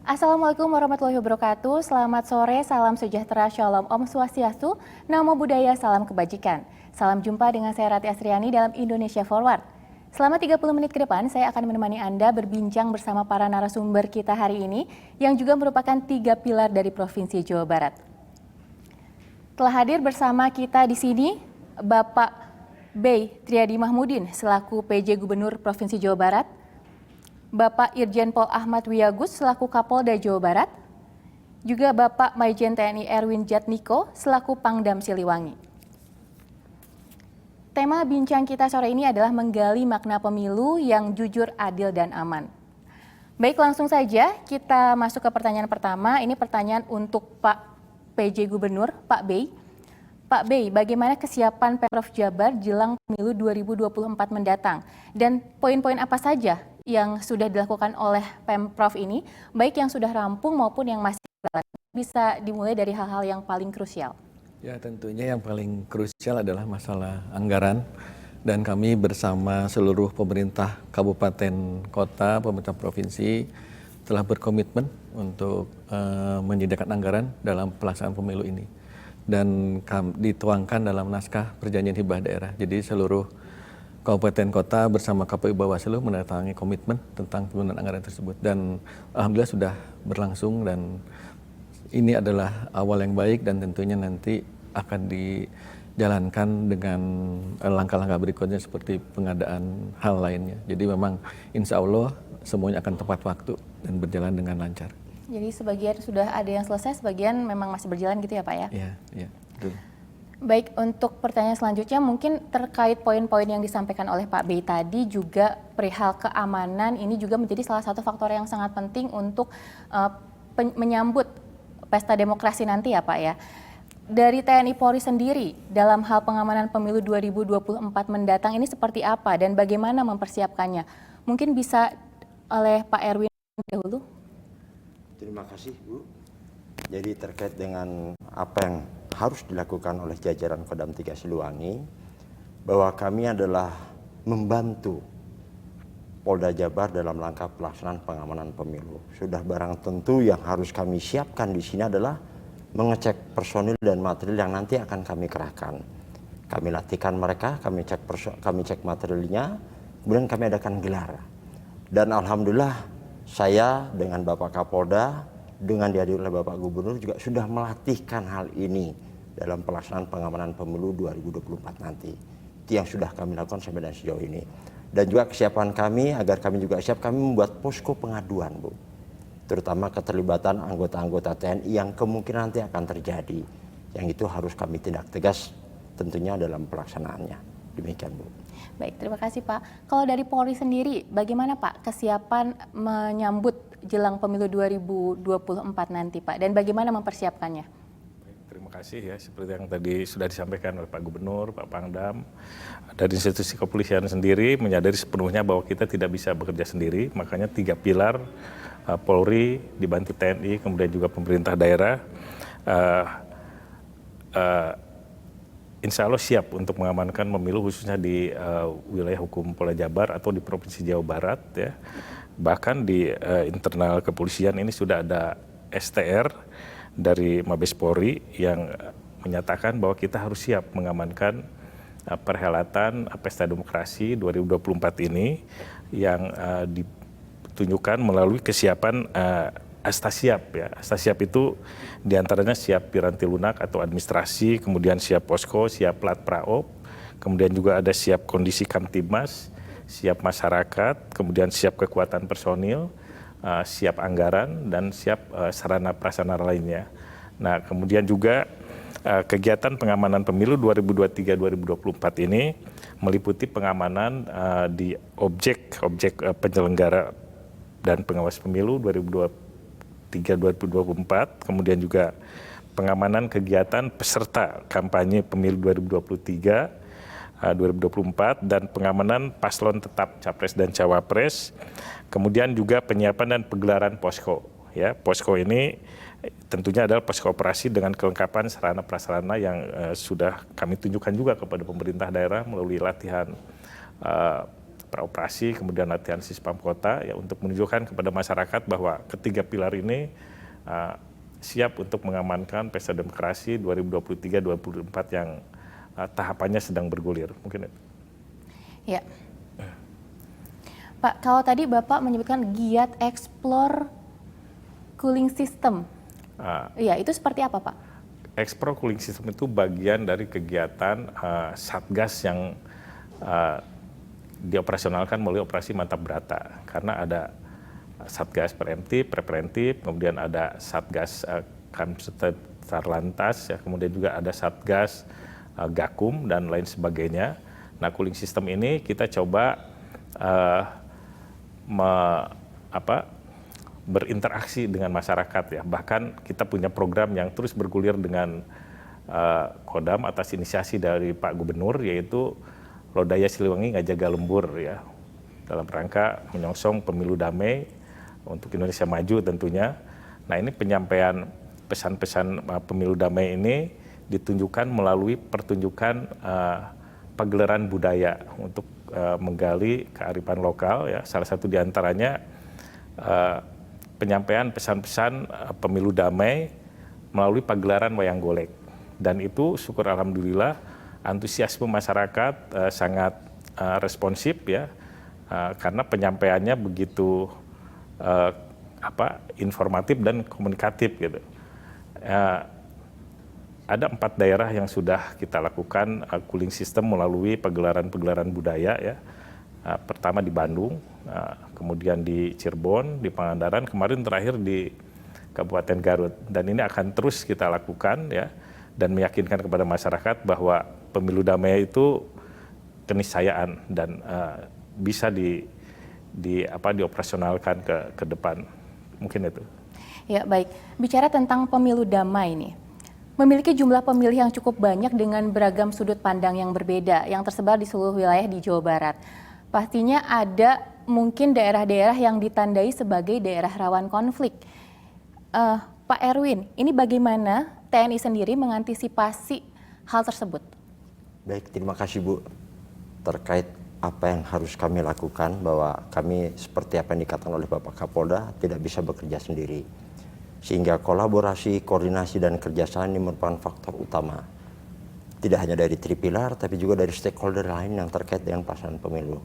Assalamualaikum warahmatullahi wabarakatuh. Selamat sore, salam sejahtera, shalom, om swastiastu, namo buddhaya, salam kebajikan. Salam jumpa dengan saya Rati Asriani dalam Indonesia Forward. Selama 30 menit ke depan, saya akan menemani Anda berbincang bersama para narasumber kita hari ini yang juga merupakan 3 pilar dari Provinsi Jawa Barat. Telah hadir bersama kita di sini Bapak Bey Triadi Mahmudin selaku PJ Gubernur Provinsi Jawa Barat, Bapak Irjen Pol Ahmad Wiyagus selaku Kapolda Jawa Barat, juga Bapak Maijen TNI Erwin Jatmiko selaku Pangdam Siliwangi. Tema bincang kita sore ini adalah menggali makna pemilu yang jujur, adil, dan aman. Baik, langsung saja kita masuk ke pertanyaan pertama. Ini pertanyaan untuk Pak PJ Gubernur, Pak Bey. Pak Bey, bagaimana kesiapan Pemprov Jabar jelang pemilu 2024 mendatang? Dan poin-poin apa saja yang sudah dilakukan oleh Pemprov ini, baik yang sudah rampung maupun yang masih berjalan? Bisa dimulai dari hal-hal yang paling krusial. Ya, tentunya yang paling krusial adalah masalah anggaran, dan kami bersama seluruh pemerintah kabupaten kota, pemerintah provinsi telah berkomitmen untuk menyediakan anggaran dalam pelaksanaan pemilu ini, dan dituangkan dalam naskah perjanjian hibah daerah. Jadi seluruh kabupaten kota bersama KPU Bawaslu menandatangani komitmen tentang penggunaan anggaran tersebut, dan alhamdulillah sudah berlangsung, dan ini adalah awal yang baik dan tentunya nanti akan dijalankan dengan langkah-langkah berikutnya seperti pengadaan hal lainnya. Jadi memang insya Allah semuanya akan tepat waktu dan berjalan dengan lancar. Jadi sebagian sudah ada yang selesai, sebagian memang masih berjalan gitu ya Pak ya? Iya, betul. Baik, untuk pertanyaan selanjutnya mungkin terkait poin-poin yang disampaikan oleh Pak Bey tadi, juga perihal keamanan ini juga menjadi salah satu faktor yang sangat penting untuk menyambut pesta demokrasi nanti ya Pak ya. Dari TNI Polri sendiri dalam hal pengamanan pemilu 2024 mendatang ini seperti apa dan bagaimana mempersiapkannya? Mungkin bisa oleh Pak Erwin dahulu. Terima kasih Bu. Jadi terkait dengan apa yang harus dilakukan oleh jajaran Kodam 3 Siliwangi, bahwa kami adalah membantu Polda Jabar dalam langkah pelaksanaan pengamanan pemilu. Sudah barang tentu yang harus kami siapkan di sini adalah mengecek personil dan material yang nanti akan kami kerahkan. Kami latihkan mereka, kami cek materialnya, kemudian kami adakan gelar. Dan alhamdulillah saya dengan Bapak Kapolda, dengan dihadiri oleh Bapak Gubernur juga sudah melatihkan hal ini dalam pelaksanaan pengamanan pemilu 2024 nanti. Itu yang sudah kami lakukan sampai dan sejauh ini. Dan juga kesiapan kami, agar kami juga siap, kami membuat posko pengaduan Bu. Terutama keterlibatan anggota-anggota TNI yang kemungkinan nanti akan terjadi. Yang itu harus kami tindak tegas tentunya dalam pelaksanaannya. Demikian Bu. Baik, terima kasih Pak. Kalau dari Polri sendiri, bagaimana Pak kesiapan menyambut jelang pemilu 2024 nanti Pak? Dan bagaimana mempersiapkannya? Terima kasih ya, seperti yang tadi sudah disampaikan oleh Pak Gubernur, Pak Pangdam. Dari institusi kepolisian sendiri menyadari sepenuhnya bahwa kita tidak bisa bekerja sendiri, makanya 3 pilar Polri, dibantu TNI, kemudian juga pemerintah daerah, insya Allah siap untuk mengamankan pemilu khususnya di wilayah hukum Polda Jabar atau di Provinsi Jawa Barat ya. Bahkan di internal kepolisian ini sudah ada STR dari Mabes Polri yang menyatakan bahwa kita harus siap mengamankan perhelatan Pesta Demokrasi 2024 ini yang ditunjukkan melalui kesiapan Astasiap ya. Astasiap itu diantaranya siap piranti lunak atau administrasi, kemudian siap posko, siap plat praop, kemudian juga ada siap kondisi kamtibmas, siap masyarakat, kemudian siap kekuatan personil, siap anggaran, dan siap sarana prasarana lainnya. Nah, kemudian juga kegiatan pengamanan pemilu 2023-2024 ini meliputi pengamanan di objek penyelenggara dan pengawas pemilu 2023-2024, kemudian juga pengamanan kegiatan peserta kampanye pemilu 2023-2024 dan pengamanan paslon tetap capres dan cawapres, kemudian juga penyiapan dan penggelaran posko. Ya, posko ini tentunya adalah posko operasi dengan kelengkapan sarana prasarana yang sudah kami tunjukkan juga kepada pemerintah daerah melalui latihan praoperasi, kemudian latihan Sispam Kota ya untuk menunjukkan kepada masyarakat bahwa ketiga pilar ini siap untuk mengamankan pesta demokrasi 2023-2024 yang tahapannya sedang bergulir. Mungkin itu. Ya. Pak, kalau tadi Bapak menyebutkan giat explore cooling system. Iya, itu seperti apa, Pak? Explore cooling system itu bagian dari kegiatan Satgas yang dioperasionalkan melalui operasi Mantap Brata. Karena ada Satgas preventif, kemudian ada Satgas Satlantas, ya, kemudian juga ada Satgas Gakum dan lain sebagainya. Nah, cooling system ini kita coba berinteraksi dengan masyarakat ya. Bahkan kita punya program yang terus bergulir dengan Kodam atas inisiasi dari Pak Gubernur, yaitu Lodaya Siliwangi Ngajaga Lembur ya, dalam rangka menyongsong pemilu damai untuk Indonesia maju tentunya. Nah, ini penyampaian pesan-pesan pemilu damai ini ditunjukkan melalui pertunjukan pagelaran budaya untuk menggali kearifan lokal ya. Salah satu diantaranya penyampaian pesan-pesan pemilu damai melalui pagelaran wayang golek, dan itu syukur alhamdulillah antusiasme masyarakat sangat responsif ya, karena penyampaiannya begitu informatif dan komunikatif gitu. Ada 4 daerah yang sudah kita lakukan cooling system melalui pagelaran-pagelaran budaya ya. Pertama di Bandung, kemudian di Cirebon, di Pangandaran, kemarin terakhir di Kabupaten Garut. Dan ini akan terus kita lakukan ya, dan meyakinkan kepada masyarakat bahwa pemilu damai itu keniscayaan dan bisa dioperasionalkan ke depan. Mungkin itu. Ya, baik. Bicara tentang pemilu damai nih, memiliki jumlah pemilih yang cukup banyak dengan beragam sudut pandang yang berbeda yang tersebar di seluruh wilayah di Jawa Barat. Pastinya ada mungkin daerah-daerah yang ditandai sebagai daerah rawan konflik. Pak Erwin, ini bagaimana TNI sendiri mengantisipasi hal tersebut? Baik, terima kasih Bu. Terkait apa yang harus kami lakukan, bahwa kami seperti apa yang dikatakan oleh Bapak Kapolda tidak bisa bekerja sendiri. Sehingga kolaborasi, koordinasi, dan kerjasama ini merupakan faktor utama. Tidak hanya dari tripilar, tapi juga dari stakeholder lain yang terkait dengan pelaksanaan pemilu.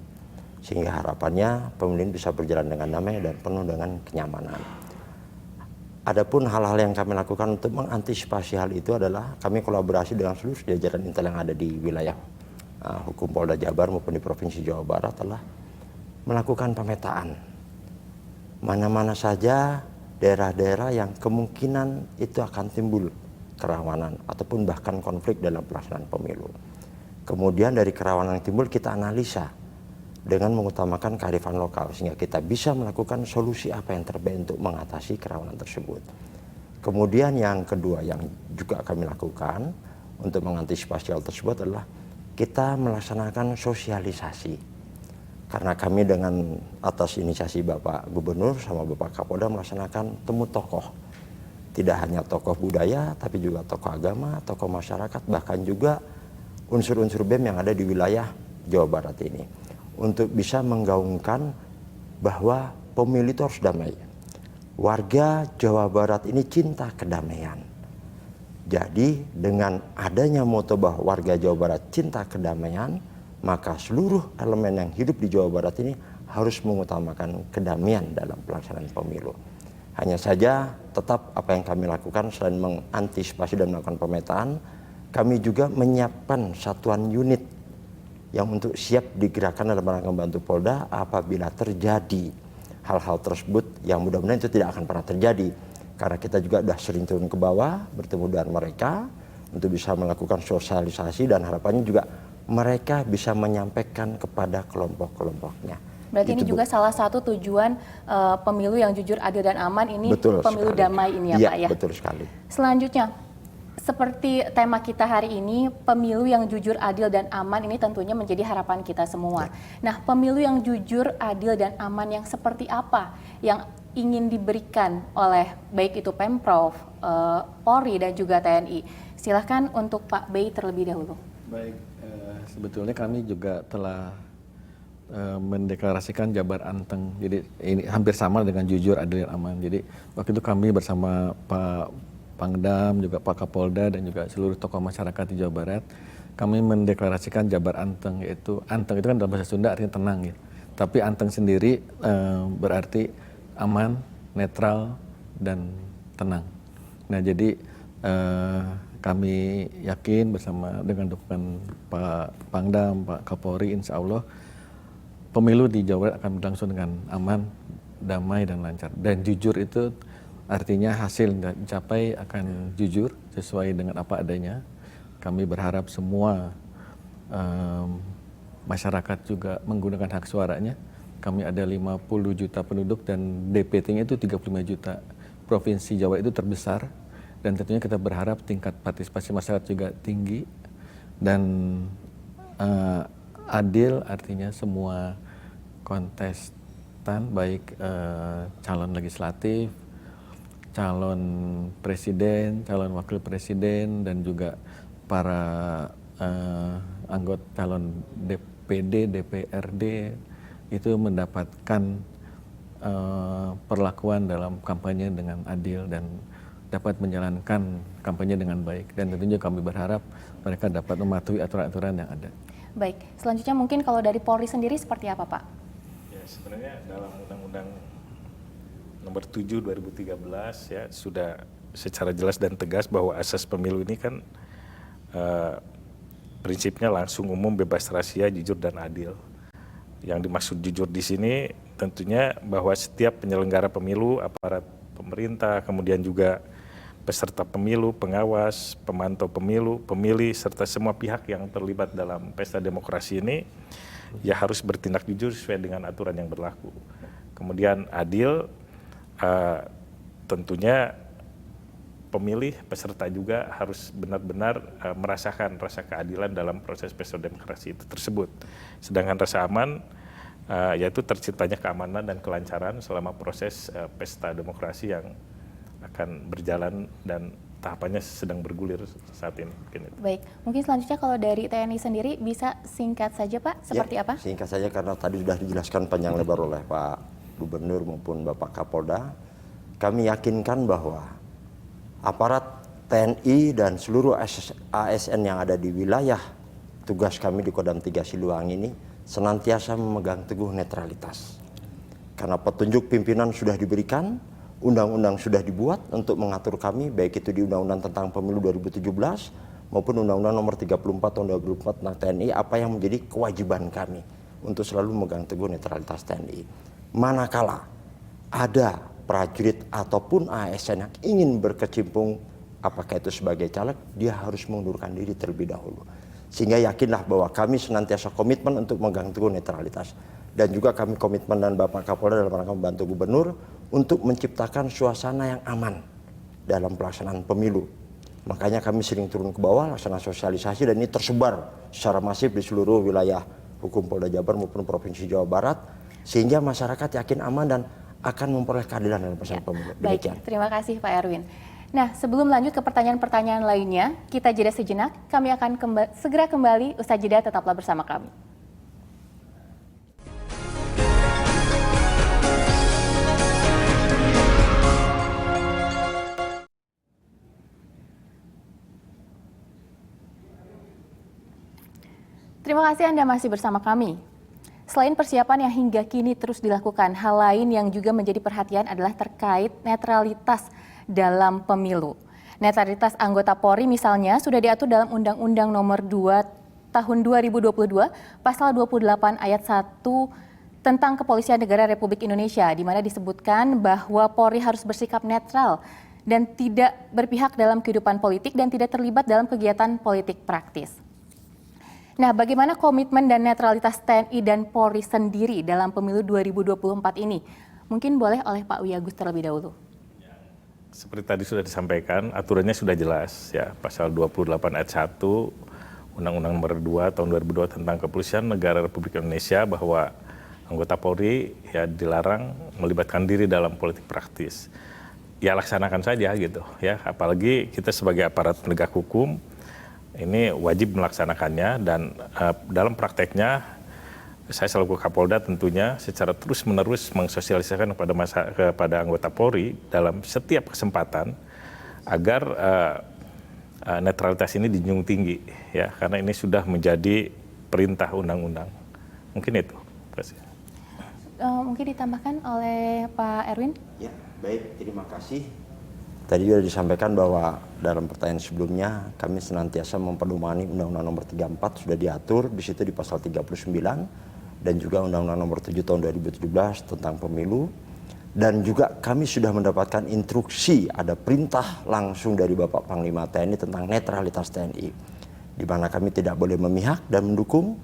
Sehingga harapannya pemilu bisa berjalan dengan damai dan penuh dengan kenyamanan. Adapun hal-hal yang kami lakukan untuk mengantisipasi hal itu adalah kami kolaborasi dengan seluruh jajaran intel yang ada di wilayah hukum Polda Jabar maupun di Provinsi Jawa Barat, telah melakukan pemetaan. Mana-mana saja daerah-daerah yang kemungkinan itu akan timbul kerawanan ataupun bahkan konflik dalam pelaksanaan pemilu. Kemudian dari kerawanan yang timbul kita analisa dengan mengutamakan kearifan lokal sehingga kita bisa melakukan solusi apa yang terbaik untuk mengatasi kerawanan tersebut. Kemudian yang kedua yang juga kami lakukan untuk mengantisipasi hal tersebut adalah kita melaksanakan sosialisasi. Karena kami dengan atas inisiasi Bapak Gubernur sama Bapak Kapolda melaksanakan temu tokoh. Tidak hanya tokoh budaya, tapi juga tokoh agama, tokoh masyarakat, bahkan juga unsur-unsur BEM yang ada di wilayah Jawa Barat ini. Untuk bisa menggaungkan bahwa pemilu itu harus damai. Warga Jawa Barat ini cinta kedamaian. Jadi dengan adanya moto bahwa warga Jawa Barat cinta kedamaian, maka seluruh elemen yang hidup di Jawa Barat ini harus mengutamakan kedamaian dalam pelaksanaan pemilu. Hanya saja tetap apa yang kami lakukan selain mengantisipasi dan melakukan pemetaan, kami juga menyiapkan satuan unit yang untuk siap digerakkan dalam rangka membantu Polda apabila terjadi hal-hal tersebut, yang mudah-mudahan itu tidak akan pernah terjadi. Karena kita juga sudah sering turun ke bawah bertemu dengan mereka untuk bisa melakukan sosialisasi, dan harapannya juga mereka bisa menyampaikan kepada kelompok-kelompoknya. Berarti ini juga salah satu tujuan pemilu yang jujur, adil, dan aman ini, betul pemilu sekali. damai ini ya, Pak ya? Betul sekali. Selanjutnya, seperti tema kita hari ini, pemilu yang jujur, adil, dan aman ini tentunya menjadi harapan kita semua. Nah, pemilu yang jujur, adil, dan aman yang seperti apa yang ingin diberikan oleh baik itu Pemprov, Polri, dan juga TNI? Silahkan untuk Pak Bey terlebih dahulu. Baik, sebetulnya kami juga telah mendeklarasikan Jabar Anteng. Jadi ini hampir sama dengan jujur, adil, dan aman. Jadi waktu itu kami bersama Pak Pangdam, juga Pak Kapolda, dan juga seluruh tokoh masyarakat di Jawa Barat, kami mendeklarasikan Jabar Anteng, yaitu Anteng itu kan dalam bahasa Sunda artinya tenang gitu. Tapi Anteng sendiri berarti aman, netral, dan tenang. Nah jadi kami yakin bersama dengan dukungan Pak Pangdam, Pak Kapolri, insya Allah pemilu di Jawa Barat akan berlangsung dengan aman, damai, dan lancar. Dan jujur itu artinya hasil yang dicapai akan jujur sesuai dengan apa adanya. Kami berharap semua masyarakat juga menggunakan hak suaranya. Kami ada 50 juta penduduk dan DPT-nya itu 35 juta. Provinsi Jawa itu terbesar dan tentunya kita berharap tingkat partisipasi masyarakat juga tinggi dan adil, artinya semua kontestan baik calon legislatif, calon presiden, calon wakil presiden, dan juga para anggota calon DPD, DPRD itu mendapatkan perlakuan dalam kampanye dengan adil dan dapat menjalankan kampanye dengan baik. Dan tentunya kami berharap mereka dapat mematuhi aturan-aturan yang ada. Baik, selanjutnya mungkin kalau dari Polri sendiri seperti apa, Pak? Ya, sebenarnya dalam Undang-Undang Nomor 7 2013 ya sudah secara jelas dan tegas bahwa asas pemilu ini kan prinsipnya langsung, umum, bebas rahasia, jujur, dan adil. Yang dimaksud jujur di sini tentunya bahwa setiap penyelenggara pemilu, aparat pemerintah, kemudian juga peserta pemilu, pengawas, pemantau pemilu, pemilih, serta semua pihak yang terlibat dalam pesta demokrasi ini ya harus bertindak jujur sesuai dengan aturan yang berlaku. Kemudian adil, tentunya pemilih, peserta juga harus benar-benar merasakan rasa keadilan dalam proses pesta demokrasi itu tersebut. Sedangkan rasa aman, yaitu terciptanya keamanan dan kelancaran selama proses pesta demokrasi yang akan berjalan dan tahapannya sedang bergulir saat ini. Baik, mungkin selanjutnya kalau dari TNI sendiri bisa singkat saja Pak, seperti ya, apa? Singkat saja karena tadi sudah dijelaskan panjang lebar oleh Pak Gubernur maupun Bapak Kapolda. Kami yakinkan bahwa aparat TNI dan seluruh ASN yang ada di wilayah tugas kami di Kodam 3 Siliwangi ini senantiasa memegang teguh netralitas. Karena petunjuk pimpinan sudah diberikan, undang-undang sudah dibuat untuk mengatur kami, baik itu di Undang-Undang tentang Pemilu 2017 maupun Undang-Undang Nomor 34 Tahun 2004 tentang TNI, apa yang menjadi kewajiban kami untuk selalu memegang teguh netralitas TNI. Manakala ada prajurit ataupun ASN yang ingin berkecimpung, apakah itu sebagai caleg, dia harus mengundurkan diri terlebih dahulu. Sehingga yakinlah bahwa kami senantiasa komitmen untuk memegang teguh netralitas. Dan juga kami komitmen dan Bapak Kapolda dalam rangka membantu Gubernur untuk menciptakan suasana yang aman dalam pelaksanaan pemilu. Makanya kami sering turun ke bawah, laksana sosialisasi, dan ini tersebar secara masif di seluruh wilayah hukum Polda Jabar maupun Provinsi Jawa Barat, sehingga masyarakat yakin aman dan akan memperoleh keadilan dalam pelaksanaan pemilu. Baik, terima kasih Pak Erwin. Nah, sebelum lanjut ke pertanyaan-pertanyaan lainnya, kita jeda sejenak. Kami akan segera kembali, usai jeda tetaplah bersama kami. Terima kasih Anda masih bersama kami. Selain persiapan yang hingga kini terus dilakukan, hal lain yang juga menjadi perhatian adalah terkait netralitas dalam pemilu. Netralitas anggota Polri misalnya sudah diatur dalam Undang-Undang Nomor 2 Tahun 2022, Pasal 28 Ayat 1 tentang Kepolisian Negara Republik Indonesia, di mana disebutkan bahwa Polri harus bersikap netral dan tidak berpihak dalam kehidupan politik dan tidak terlibat dalam kegiatan politik praktis. Nah, bagaimana komitmen dan netralitas TNI dan Polri sendiri dalam pemilu 2024 ini? Mungkin boleh oleh Pak Wiyagus terlebih dahulu. Seperti tadi sudah disampaikan, aturannya sudah jelas ya, Pasal 28 Ayat 1 Undang-Undang Nomor 2 Tahun 2002 tentang Kepolisian Negara Republik Indonesia bahwa anggota Polri ya dilarang melibatkan diri dalam politik praktis. Ya laksanakan saja gitu ya, apalagi kita sebagai aparat penegak hukum ini wajib melaksanakannya dan dalam prakteknya saya selaku Kapolda tentunya secara terus-menerus mensosialisasikan kepada anggota Polri dalam setiap kesempatan agar netralitas ini dijunjung tinggi, ya, karena ini sudah menjadi perintah undang-undang. Mungkin itu. Terima kasih. Mungkin ditambahkan oleh Pak Erwin? Ya, baik, terima kasih. Tadi sudah disampaikan bahwa dalam pertanyaan sebelumnya kami senantiasa memperdomani Undang-Undang Nomor 34 sudah diatur di situ di pasal 39 dan juga Undang-Undang Nomor 7 tahun 2017 tentang pemilu, dan juga kami sudah mendapatkan instruksi, ada perintah langsung dari Bapak Panglima TNI tentang netralitas TNI, di mana kami tidak boleh memihak dan mendukung,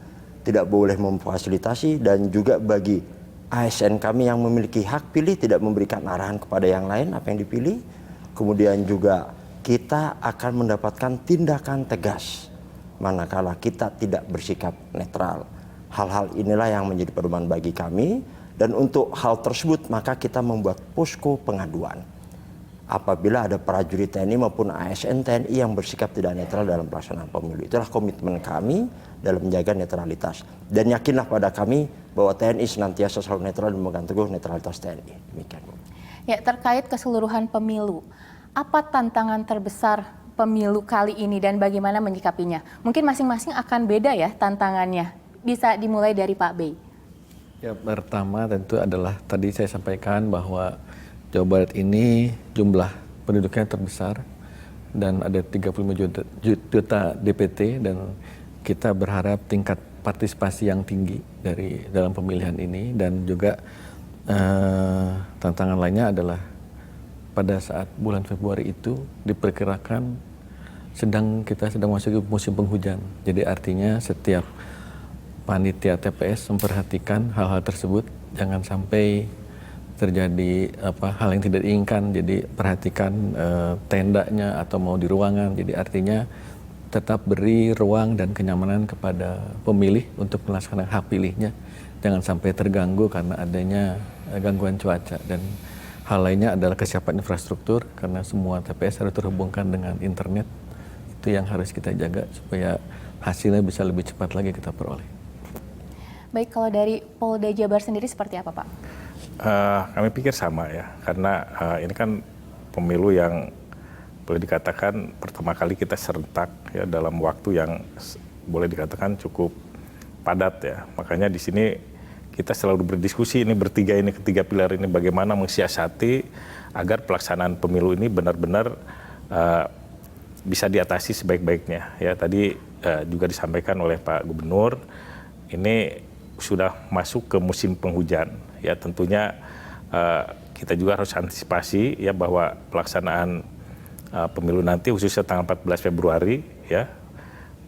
tidak boleh memfasilitasi, dan juga bagi ASN kami yang memiliki hak pilih tidak memberikan arahan kepada yang lain apa yang dipilih. Kemudian juga kita akan mendapatkan tindakan tegas manakala kita tidak bersikap netral. Hal-hal inilah yang menjadi pedoman bagi kami, dan untuk hal tersebut maka kita membuat posko pengaduan. Apabila ada prajurit TNI maupun ASN TNI yang bersikap tidak netral dalam pelaksanaan pemilu. Itulah komitmen kami dalam menjaga netralitas. Dan yakinlah pada kami bahwa TNI senantiasa selalu netral dan memegang teguh netralitas TNI. Demikian, Bu. Ya, terkait keseluruhan pemilu, apa tantangan terbesar pemilu kali ini dan bagaimana menyikapinya? Mungkin masing-masing akan beda ya tantangannya. Bisa dimulai dari Pak Bey. Ya, pertama tentu adalah tadi saya sampaikan bahwa Jawa Barat ini jumlah penduduknya terbesar dan ada 35 juta DPT, dan kita berharap tingkat partisipasi yang tinggi dalam pemilihan ini. Dan juga tantangan lainnya adalah pada saat bulan Februari itu diperkirakan kita sedang masuk musim penghujan. Jadi artinya setiap panitia TPS memperhatikan hal-hal tersebut, jangan sampai terjadi hal yang tidak diinginkan. Jadi perhatikan tendanya atau mau di ruangan. Jadi artinya tetap beri ruang dan kenyamanan kepada pemilih untuk melaksanakan hak pilihnya. Jangan sampai terganggu karena adanya gangguan cuaca. Dan hal lainnya adalah kesiapan infrastruktur, karena semua TPS harus terhubungkan dengan internet. Itu yang harus kita jaga supaya hasilnya bisa lebih cepat lagi kita peroleh. Baik, kalau dari Polda Jabar sendiri seperti apa, Pak? Kami pikir sama ya, karena ini kan pemilu yang boleh dikatakan pertama kali kita serentak ya dalam waktu yang boleh dikatakan cukup padat ya. Makanya di sini kita selalu berdiskusi ini ketiga pilar ini bagaimana mensiasati agar pelaksanaan pemilu ini benar-benar bisa diatasi sebaik-baiknya ya. Tadi juga disampaikan oleh Pak Gubernur, ini sudah masuk ke musim penghujan ya, tentunya kita juga harus antisipasi ya bahwa pelaksanaan pemilu nanti khususnya tanggal 14 Februari ya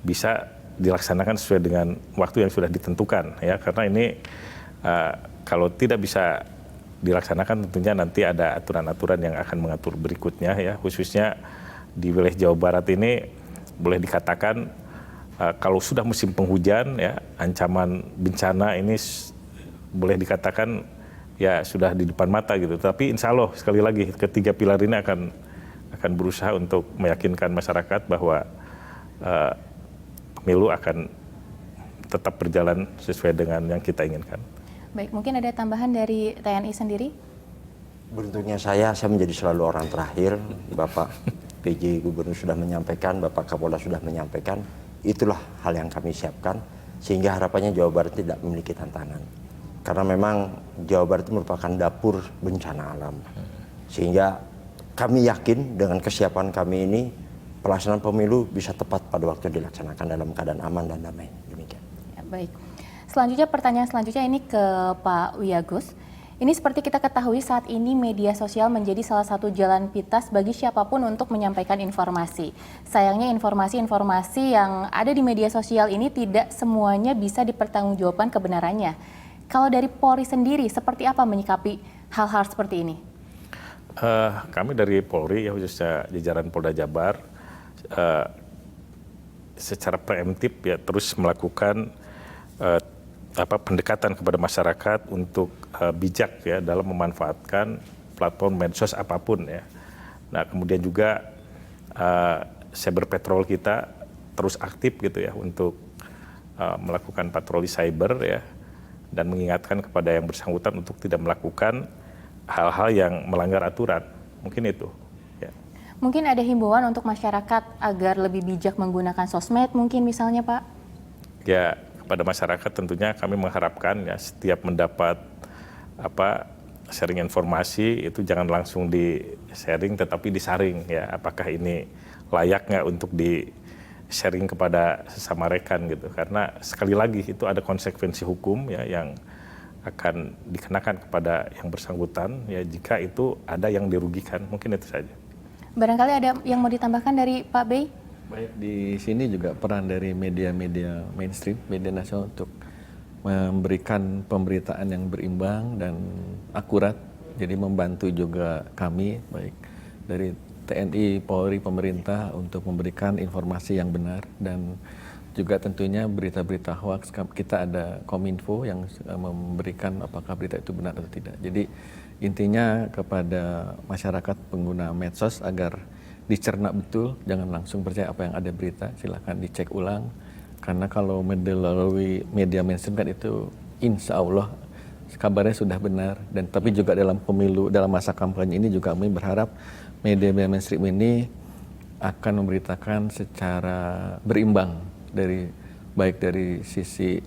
bisa dilaksanakan sesuai dengan waktu yang sudah ditentukan ya, karena ini kalau tidak bisa dilaksanakan tentunya nanti ada aturan-aturan yang akan mengatur berikutnya ya, khususnya di wilayah Jawa Barat ini boleh dikatakan kalau sudah musim penghujan ya, ancaman bencana ini boleh dikatakan ya sudah di depan mata gitu. Tapi insya Allah sekali lagi ketiga pilar ini akan berusaha untuk meyakinkan masyarakat bahwa pemilu akan tetap berjalan sesuai dengan yang kita inginkan. Baik, mungkin ada tambahan dari TNI sendiri? Beruntungnya saya menjadi selalu orang terakhir. Bapak PJ Gubernur sudah menyampaikan, Bapak Kapolda sudah menyampaikan. Itulah hal yang kami siapkan, sehingga harapannya Jawa Barat tidak memiliki tantangan. Karena memang Jawa Barat itu merupakan dapur bencana alam. Sehingga kami yakin dengan kesiapan kami ini, pelaksanaan pemilu bisa tepat pada waktu dilaksanakan dalam keadaan aman dan damai. Demikian. Ya, baik. Selanjutnya, pertanyaan selanjutnya ini ke Pak Wiyagus. Ini seperti kita ketahui saat ini media sosial menjadi salah satu jalan pintas bagi siapapun untuk menyampaikan informasi. Sayangnya informasi-informasi yang ada di media sosial ini tidak semuanya bisa dipertanggungjawabkan kebenarannya. Kalau dari Polri sendiri, seperti apa menyikapi hal-hal seperti ini? Kami dari Polri, ya khususnya jajaran Polda Jabar, secara preemptif ya terus melakukan pendekatan kepada masyarakat untuk bijak ya dalam memanfaatkan platform medsos apapun ya. Nah kemudian juga cyber patrol kita terus aktif gitu ya untuk melakukan patroli cyber ya. dan mengingatkan kepada yang bersangkutan untuk tidak melakukan hal-hal yang melanggar aturan. Mungkin itu. Ya. Mungkin ada himbauan untuk masyarakat agar lebih bijak menggunakan sosmed mungkin misalnya Pak? Ya, kepada masyarakat tentunya kami mengharapkan ya setiap mendapat sharing informasi itu jangan langsung di-sharing tetapi disaring ya. Apakah ini layak nggak untuk di-sharing kepada sesama rekan gitu. Karena sekali lagi itu ada konsekuensi hukum ya yang akan dikenakan kepada yang bersangkutan ya jika itu ada yang dirugikan. Mungkin itu saja. Barangkali ada yang mau ditambahkan dari Pak Bey? Baik, di sini juga peran dari media-media mainstream, media nasional untuk memberikan pemberitaan yang berimbang dan akurat. Jadi membantu juga kami, baik dari TNI, Polri, pemerintah untuk memberikan informasi yang benar. Dan juga tentunya berita-berita hoax, kita ada Kominfo yang memberikan apakah berita itu benar atau tidak. Jadi intinya kepada masyarakat pengguna medsos agar dicerna betul, jangan langsung percaya apa yang ada berita, silahkan dicek ulang. Karena kalau melalui media mainstream kan itu insya Allah kabarnya sudah benar. Dan tapi juga dalam pemilu, dalam masa kampanye ini juga kami berharap media mainstream ini akan memberitakan secara berimbang baik dari sisi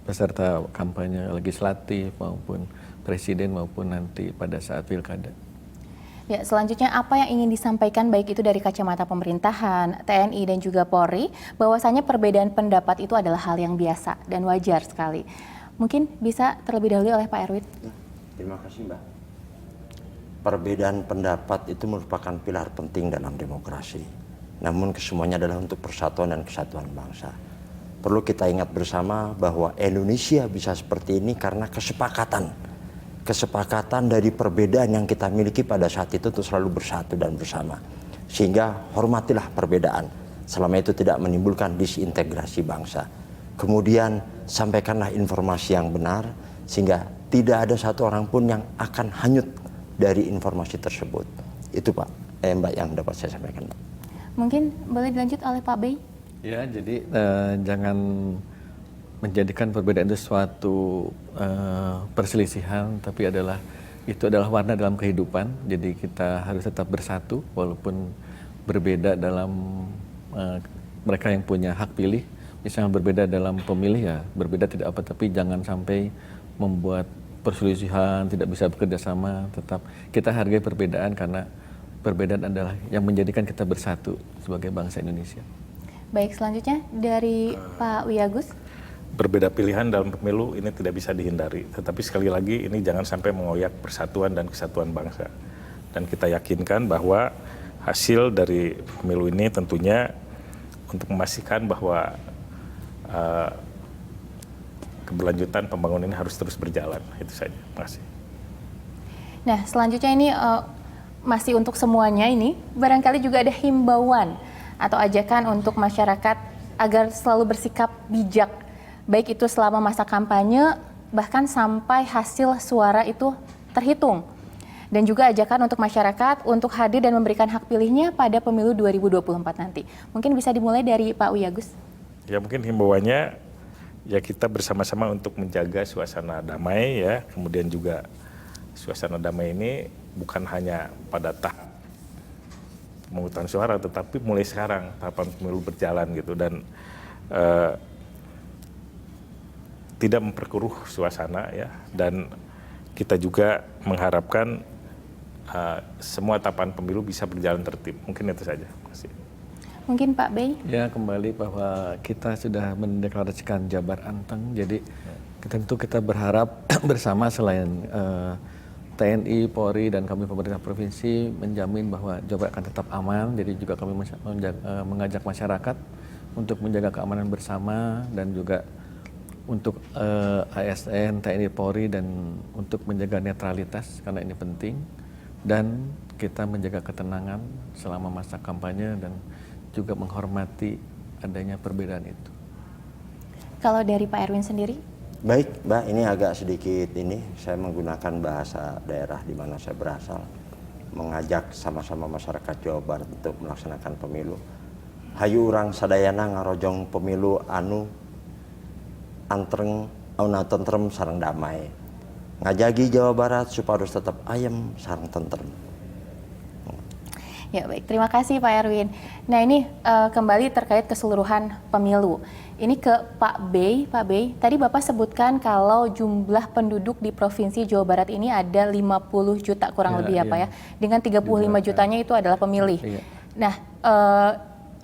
peserta kampanye legislatif maupun presiden maupun nanti pada saat pilkada. Ya, selanjutnya apa yang ingin disampaikan baik itu dari kacamata pemerintahan, TNI dan juga Polri, bahwasanya perbedaan pendapat itu adalah hal yang biasa dan wajar sekali. Mungkin bisa terlebih dahulu oleh Pak Erwin. Terima kasih Mbak. Perbedaan pendapat itu merupakan pilar penting dalam demokrasi. Namun kesemuanya adalah untuk persatuan dan kesatuan bangsa. Perlu kita ingat bersama bahwa Indonesia bisa seperti ini karena kesepakatan dari perbedaan yang kita miliki pada saat itu untuk selalu bersatu dan bersama. Sehingga hormatilah perbedaan selama itu tidak menimbulkan disintegrasi bangsa. Kemudian sampaikanlah informasi yang benar sehingga tidak ada satu orang pun yang akan hanyut dari informasi tersebut. Itu Mbak yang dapat saya sampaikan. Mungkin boleh dilanjut oleh Pak Bey? Ya, jadi jangan menjadikan perbedaan itu suatu perselisihan, tapi itu adalah warna dalam kehidupan. Jadi kita harus tetap bersatu walaupun berbeda dalam mereka yang punya hak pilih. Misalnya berbeda dalam pemilih ya berbeda tidak apa, tapi jangan sampai membuat perselisihan, tidak bisa bekerja sama. Tetap kita hargai perbedaan karena perbedaan adalah yang menjadikan kita bersatu sebagai bangsa Indonesia. Baik, selanjutnya dari Pak Wiyagus. Berbeda pilihan dalam pemilu ini tidak bisa dihindari. Tetapi sekali lagi ini jangan sampai mengoyak persatuan dan kesatuan bangsa. Dan kita yakinkan bahwa hasil dari pemilu ini tentunya untuk memastikan bahwa keberlanjutan pembangunan ini harus terus berjalan. Itu saja. Terima kasih. Nah, selanjutnya ini masih untuk semuanya ini, barangkali juga ada himbauan atau ajakan untuk masyarakat agar selalu bersikap bijak, baik itu selama masa kampanye, bahkan sampai hasil suara itu terhitung. Dan juga ajakan untuk masyarakat untuk hadir dan memberikan hak pilihnya pada pemilu 2024 nanti. Mungkin bisa dimulai dari Pak Wiyagus. Ya mungkin himbauannya ya kita bersama-sama untuk menjaga suasana damai ya, kemudian juga suasana damai ini bukan hanya pada tahap pemungutan suara, tetapi mulai sekarang tahapan pemilu berjalan gitu dan tidak memperkeruh suasana ya, dan kita juga mengharapkan semua tahapan pemilu bisa berjalan tertib. Mungkin itu saja. Terima kasih. Mungkin Pak Bey? Ya, kembali bahwa kita sudah mendeklarasikan Jabar Anteng, jadi tentu kita berharap bersama selain TNI, Polri, dan kami pemerintah provinsi menjamin bahwa Jabar akan tetap aman. Jadi juga kami mengajak masyarakat untuk menjaga keamanan bersama dan juga untuk ASN, TNI, Polri, dan untuk menjaga netralitas karena ini penting. Dan kita menjaga ketenangan selama masa kampanye dan juga menghormati adanya perbedaan itu. Kalau dari Pak Erwin sendiri? Baik, Mbak, ini agak sedikit saya menggunakan bahasa daerah di mana saya berasal, mengajak sama-sama masyarakat Jawa Barat untuk melaksanakan pemilu. Hayu urang sadayana ngarojong pemilu anu antreng auna tentrem sareng damai. Ngajagi Jawa Barat supados tetap ayem sareng tentrem. Ya baik, terima kasih Pak Erwin. Nah ini kembali terkait keseluruhan pemilu. Ini ke Pak Bey. Pak Bey, tadi Bapak sebutkan kalau jumlah penduduk di Provinsi Jawa Barat ini ada 50 juta kurang lebih ya Pak ya. Dengan 35 jutanya itu adalah pemilih. Iya. Nah,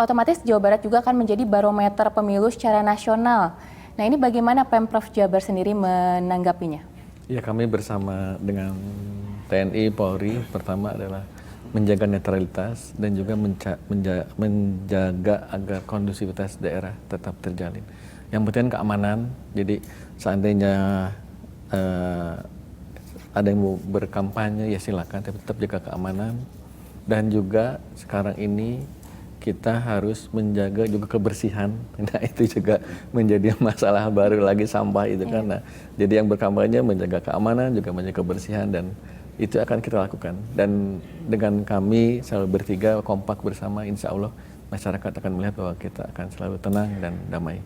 otomatis Jawa Barat juga akan menjadi barometer pemilu secara nasional. Nah ini bagaimana Pemprov Jabar sendiri menanggapinya? Ya, kami bersama dengan TNI, Polri, pertama adalah menjaga netralitas dan juga menjaga agar kondusivitas daerah tetap terjalin. Yang penting keamanan, jadi seandainya ada yang mau berkampanye ya silakan, tapi tetap jaga keamanan. Dan juga sekarang ini kita harus menjaga juga kebersihan. Nah itu juga menjadi masalah baru lagi, sampah itu kan. Nah, jadi yang berkampanye menjaga keamanan, juga menjaga kebersihan, dan itu akan kita lakukan. Dan dengan kami selalu bertiga kompak bersama, insya Allah masyarakat akan melihat bahwa kita akan selalu tenang dan damai.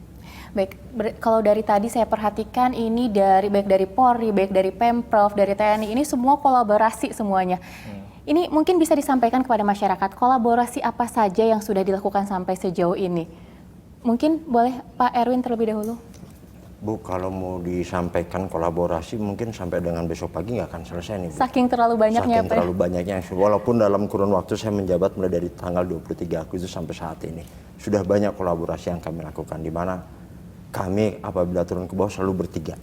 Baik, kalau dari tadi saya perhatikan ini baik dari Polri, baik dari Pemprov, dari TNI, ini semua kolaborasi semuanya. Ini mungkin bisa disampaikan kepada masyarakat, kolaborasi apa saja yang sudah dilakukan sampai sejauh ini? Mungkin boleh Pak Erwin terlebih dahulu. Bu, kalau mau disampaikan kolaborasi mungkin sampai dengan besok pagi nggak akan selesai nih, Bu. Saking terlalu banyaknya, Saking terlalu banyaknya. Walaupun dalam kurun waktu saya menjabat mulai dari tanggal 23 Agustus sampai saat ini, sudah banyak kolaborasi yang kami lakukan, di mana kami apabila turun ke bawah selalu bertiga.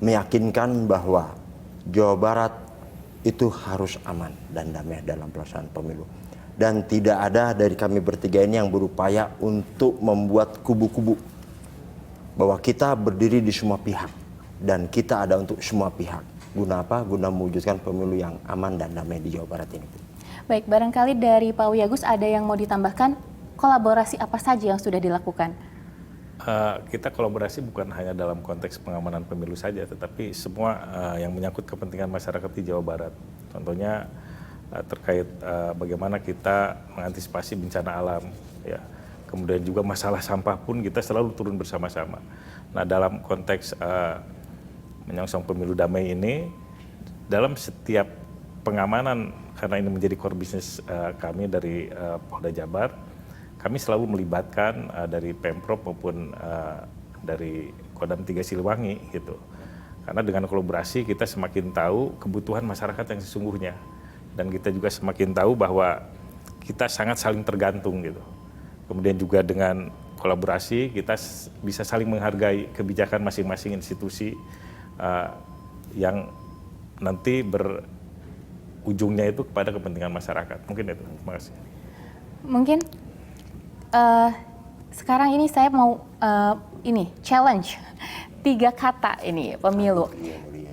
Meyakinkan bahwa Jawa Barat itu harus aman dan damai dalam pelaksanaan pemilu. Dan tidak ada dari kami bertiga ini yang berupaya untuk membuat kubu-kubu. Bahwa kita berdiri di semua pihak dan kita ada untuk semua pihak. Guna apa? Guna mewujudkan pemilu yang aman dan damai di Jawa Barat ini. Baik, barangkali dari Pak Wiyagus ada yang mau ditambahkan, kolaborasi apa saja yang sudah dilakukan? Kita kolaborasi bukan hanya dalam konteks pengamanan pemilu saja, tetapi semua yang menyangkut kepentingan masyarakat di Jawa Barat. Contohnya terkait bagaimana kita mengantisipasi bencana alam, ya. Kemudian juga masalah sampah pun kita selalu turun bersama-sama. Nah dalam konteks menyongsong pemilu damai ini, dalam setiap pengamanan, karena ini menjadi core business kami dari Polda Jabar, kami selalu melibatkan dari Pemprov maupun dari Kodam 3 Siliwangi gitu. Karena dengan kolaborasi kita semakin tahu kebutuhan masyarakat yang sesungguhnya. Dan kita juga semakin tahu bahwa kita sangat saling tergantung gitu. Kemudian juga dengan kolaborasi kita bisa saling menghargai kebijakan masing-masing institusi yang nanti berujungnya itu kepada kepentingan masyarakat. Mungkin itu. Terima kasih. Mungkin sekarang ini saya mau challenge 3 kata ini pemilu.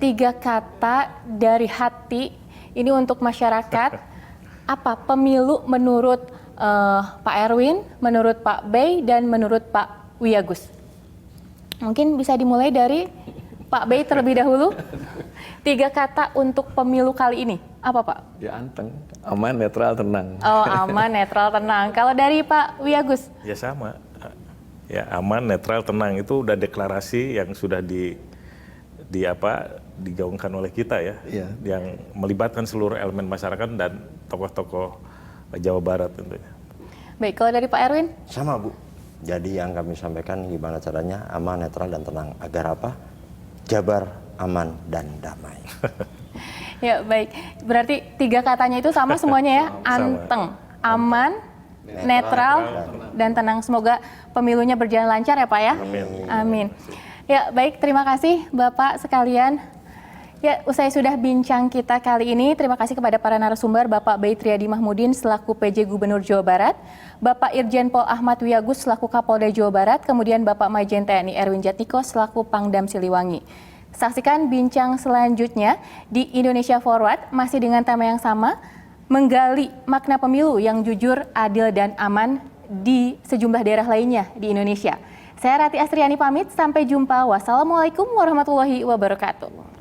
3 kata dari hati ini untuk masyarakat. Apa pemilu menurut Pak Erwin, menurut Pak Bey, dan menurut Pak Wiyagus? Mungkin bisa dimulai dari Pak Bey terlebih dahulu. 3 kata untuk pemilu kali ini, apa Pak? Ya anteng, aman, netral, tenang. Oh, aman, netral, tenang. Kalau dari Pak Wiyagus? Ya sama, ya aman, netral, tenang itu udah deklarasi yang sudah digaungkan oleh kita ya, yang melibatkan seluruh elemen masyarakat dan tokoh-tokoh Jawa Barat tentunya. Baik, kalau dari Pak Erwin? Sama Bu, jadi yang kami sampaikan gimana caranya aman, netral, dan tenang. Agar apa? Jabar aman dan damai. Ya baik, berarti 3 katanya itu sama semuanya ya, anteng, aman, netral, dan tenang. Semoga pemilunya berjalan lancar ya Pak ya. Amin. Ya baik, terima kasih Bapak sekalian. Ya, usai sudah bincang kita kali ini, terima kasih kepada para narasumber, Bapak Bey Triadi Mahmudin selaku PJ Gubernur Jawa Barat, Bapak Irjen Pol Ahmad Wiyagus selaku Kapolda Jawa Barat, kemudian Bapak Majen TNI Erwin Jatniko selaku Pangdam Siliwangi. Saksikan bincang selanjutnya di Indonesia Forward, masih dengan tema yang sama, menggali makna pemilu yang jujur, adil, dan aman di sejumlah daerah lainnya di Indonesia. Saya Rati Astriani pamit, sampai jumpa. Wassalamualaikum warahmatullahi wabarakatuh.